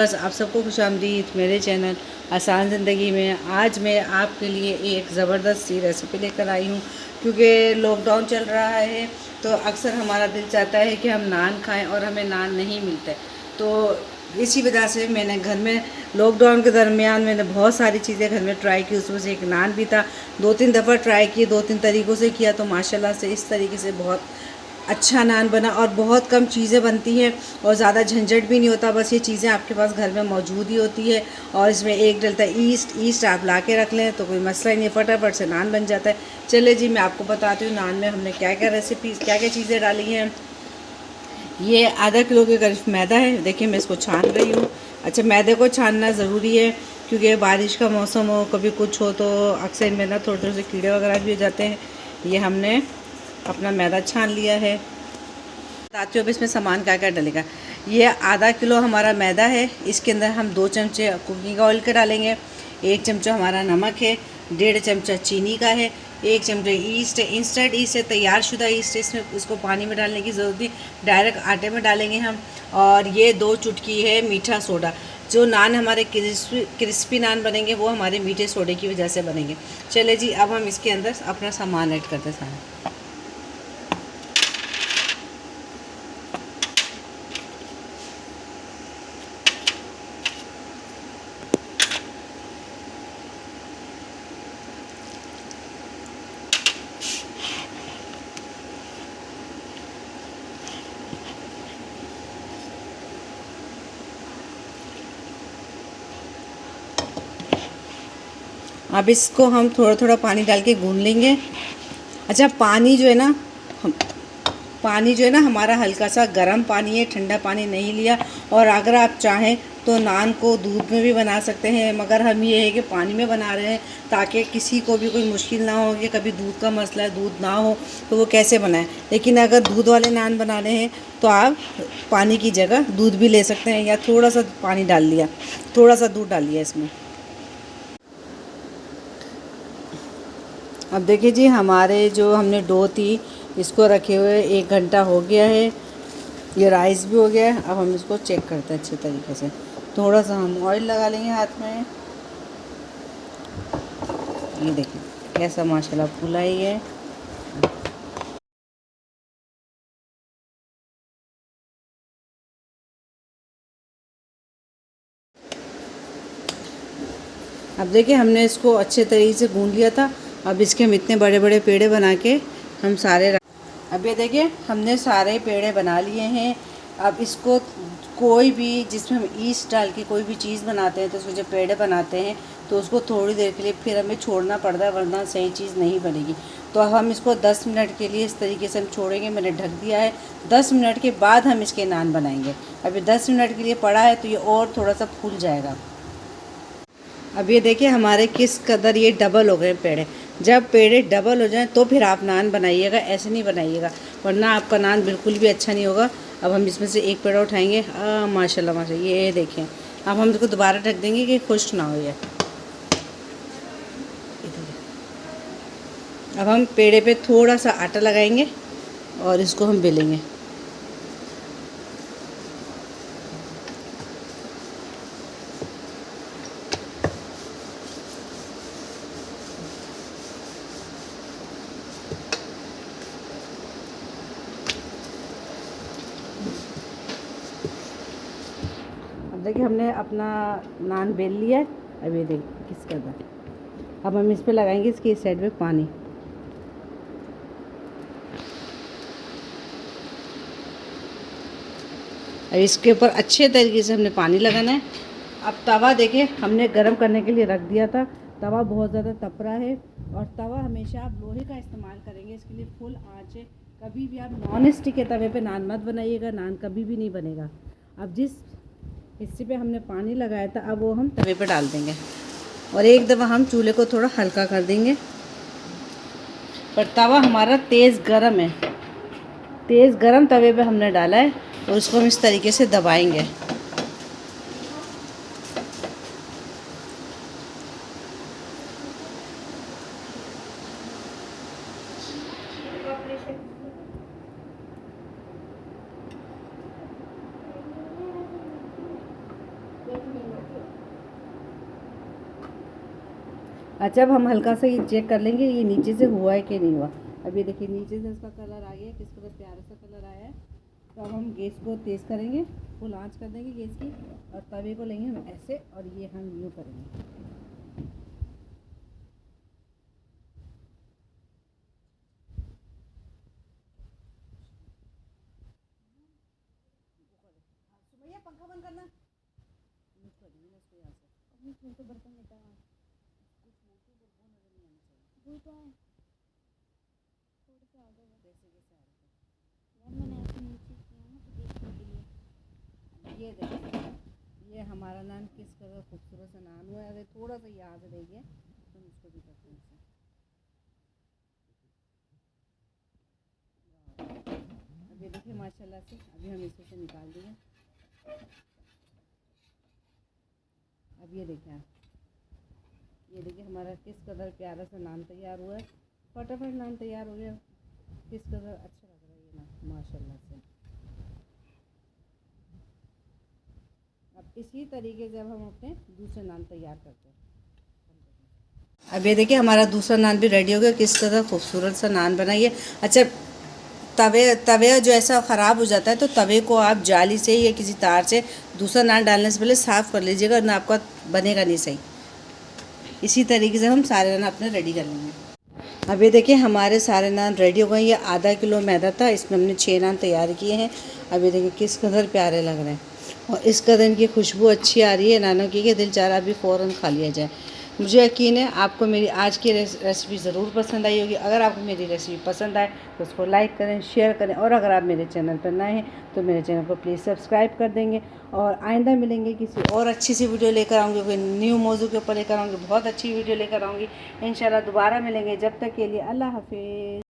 बस आप सबको खुशामदीद मेरे चैनल आसान ज़िंदगी में। आज मैं आपके लिए एक ज़बरदस्त सी रेसिपी लेकर आई हूँ, क्योंकि लॉकडाउन चल रहा है तो अक्सर हमारा दिल चाहता है कि हम नान खाएं और हमें नान नहीं मिलता। तो इसी वजह से मैंने घर में लॉकडाउन के दरमियान मैंने बहुत सारी चीज़ें घर में ट्राई की। उसमें से एक नान भी था। 2-3 दफ़ा ट्राई किए, 2-3 तरीक़ों से किया, तो माशाल्लाह से इस तरीके से बहुत अच्छा नान बना। और बहुत कम चीज़ें बनती हैं और ज़्यादा झंझट भी नहीं होता, बस ये चीज़ें आपके पास घर में मौजूद ही होती है। और इसमें एक डलता है ईस्ट आप ला के रख लें तो कोई मसला ही नहीं, फटाफट से नान बन जाता है। चलिए जी, मैं आपको बताती हूँ नान में हमने क्या क्या चीज़ें डाली हैं। ये आधा किलो के करीब मैदा है। देखिए मैं इसको छान रही हूँ। अच्छा, मैदे को छानना ज़रूरी है क्योंकि बारिश का मौसम हो, कभी कुछ हो, तो अक्सर इनमें ना थोड़े थोड़े से कीड़े वगैरह भी हो जाते हैं। ये हमने अपना मैदा छान लिया है। बताती हूँ अब इसमें सामान क्या क्या डलेगा। ये आधा किलो हमारा मैदा है। इसके अंदर हम 2 चमचे कुकिंग ऑयल के डालेंगे, 1 चमचा हमारा नमक है, 1.5 चमचा चीनी का है, 1 चमचा ईस्ट है। इंस्टेंट ईस्ट है, तैयार शुदा ईस्ट है। इसमें इसको पानी में डालने की ज़रूरत नहीं, डायरेक्ट आटे में डालेंगे हम। और ये 2 चुटकी है मीठा सोडा। जो नान हमारे क्रिस्पी नान बनेंगे वो हमारे मीठे सोडे की वजह से बनेंगे। चले जी, अब हम इसके अंदर अपना सामान ऐड करते सारा। अब इसको हम थोड़ा थोड़ा पानी डाल के गूंद लेंगे। अच्छा, पानी जो है ना हमारा हल्का सा गर्म पानी है, ठंडा पानी नहीं लिया। और अगर आप चाहें तो नान को दूध में भी बना सकते हैं, मगर हम ये है कि पानी में बना रहे हैं ताकि किसी को भी कोई मुश्किल ना हो कि कभी दूध का मसला है, दूध ना हो तो वो कैसे बनाएं। लेकिन अगर दूध वाले नान बनाने हैं तो आप पानी की जगह दूध भी ले सकते हैं, या थोड़ा सा पानी डाल लिया, थोड़ा सा दूध डाल लिया इसमें। अब देखिए जी, हमारे जो हमने डो थी इसको रखे हुए 1 घंटा हो गया है। ये राइस भी हो गया है। अब हम इसको चेक करते हैं अच्छे तरीके से। थोड़ा सा हम ऑयल लगा लेंगे हाथ में। ये देखिए कैसा माशाल्लाह फूला ही है। अब देखिए हमने इसको अच्छे तरीके से गूंद लिया था। अब इसके हम इतने बड़े बड़े पेड़े बना के हम सारे अब ये देखिए हमने सारे पेड़े बना लिए हैं। अब इसको कोई भी, जिसमें हम ईस्ट डाल के कोई भी चीज़ बनाते हैं तो उसको जब पेड़े बनाते हैं तो उसको थोड़ी देर के लिए फिर हमें छोड़ना पड़ता है, वरना सही चीज़ नहीं बनेगी। तो अब हम इसको 10 मिनट के लिए इस तरीके से हम छोड़ेंगे। मैंने ढक दिया है। 10 मिनट के बाद हम इसके नान बनाएंगे। अभी 10 मिनट के लिए पड़ा है तो ये और थोड़ा सा फूल जाएगा। अब ये देखिए हमारे किस कदर ये डबल हो गए पेड़े। जब पेड़े डबल हो जाएं तो फिर आप नान बनाइएगा, ऐसे नहीं बनाइएगा, वरना आपका नान बिल्कुल भी अच्छा नहीं होगा। अब हम इसमें से एक पेड़ा उठाएंगे। माशाल्लाह माशाल्लाह, ये देखें। अब हम इसको दोबारा ढक देंगे कि खुश्क ना हो ये। अब हम पेड़े पे थोड़ा सा आटा लगाएंगे और इसको हम बेलेंगे। अब देखिए हमने अपना नान बेल लिया है। अब ये देखिए किस कदर। अब हम इस पे लगाएंगे इसकी इस साइड पे पानी। अब इसके ऊपर अच्छे तरीके से हमने पानी लगाना है। अब तवा देखिए हमने गरम करने के लिए रख दिया था। तवा बहुत ज़्यादा तप रहा है। और तवा हमेशा आप लोहे का इस्तेमाल करेंगे, इसके लिए फुल आँच है। कभी भी आप नॉन स्टिक के तवे पे नान मत बनाइएगा, नान कभी भी नहीं बनेगा। अब जिस हिस्से पे हमने पानी लगाया था अब वो हम तवे पे डाल देंगे और एक दफ़ा हम चूल्हे को थोड़ा हल्का कर देंगे। पर तवा हमारा तेज़ गरम है। तेज़ गरम तवे पे हमने डाला है और उसको हम इस तरीके से दबाएंगे। अच्छा, अब हम हल्का सा ये चेक कर लेंगे ये नीचे से हुआ है कि नहीं हुआ। अब ये देखिए नीचे से इसका कलर आ गया, किस कलर प्यारा सा कलर आया है। तो अब हम गैस को तेज़ करेंगे, फुल आंच कर देंगे गैस की, और तवे को लेंगे हम ऐसे और ये हम यूँ करेंगे। सुमैया पंखा बंद करना। तो बर्तन लेता है कुछ मोटी वो नजर नहीं आना चाहिए। वो तो है थोड़ा सा आगे जैसे जैसे आ रहा है यार, मैंने ऐसे नीचे किया ना तो देखने के लिए। ये देखिए ये हमारा नान किस तरह खूबसूरत सा नान हुआ है। अगर थोड़ा सा यहाँ से देखिए तो हम इसको भी करते हैं ऐसे। अब ये देखिए माशाल्लाह से अभी हम इसको से निकाल देंगे। अब ये देखिए ये देखिए हमारा किस कदर प्यारा सा नान तैयार हुआ है। फटाफट नान तैयार हो गया। किस कदर अच्छा लग रहा है ये नान माशाल्लाह से। अब इसी तरीके से अब हम अपने दूसरे नान तैयार करते हैं। अब ये देखिए हमारा दूसरा नान भी रेडी हो गया। किस कदर खूबसूरत सा नान बनाइए। अच्छा, तवे जो ऐसा ख़राब हो जाता है तो तवे को आप जाली से या किसी तार से दूसरा नान डालने से पहले साफ़ कर लीजिएगा, ना आपका बनेगा नहीं सही। इसी तरीके से हम सारे नान अपने रेडी कर लेंगे। अब ये देखिए हमारे सारे नान रेडी हो गए। ये आधा किलो मैदा था, इसमें हमने 6 नान तैयार किए हैं। अब ये देखिए किस कदर प्यारे लग रहे हैं और इस कदर इनकी खुशबू अच्छी आ रही है नानों की कि दिल चाह रहा अभी फ़ौरन खा लिया जाए। मुझे यकीन है आपको मेरी आज की रेसिपी ज़रूर पसंद आई होगी। अगर आपको मेरी रेसिपी पसंद आए तो उसको लाइक करें, शेयर करें, और अगर आप मेरे चैनल पर नए हैं तो मेरे चैनल को प्लीज़ सब्सक्राइब कर देंगे। और आइंदा मिलेंगे किसी और अच्छी सी वीडियो लेकर आऊँगी, कोई न्यू मौजू के ऊपर लेकर आऊँगी, बहुत अच्छी वीडियो लेकर आऊँगी इंशाल्लाह। दोबारा मिलेंगे, जब तक के लिए अल्लाह हाफिज़।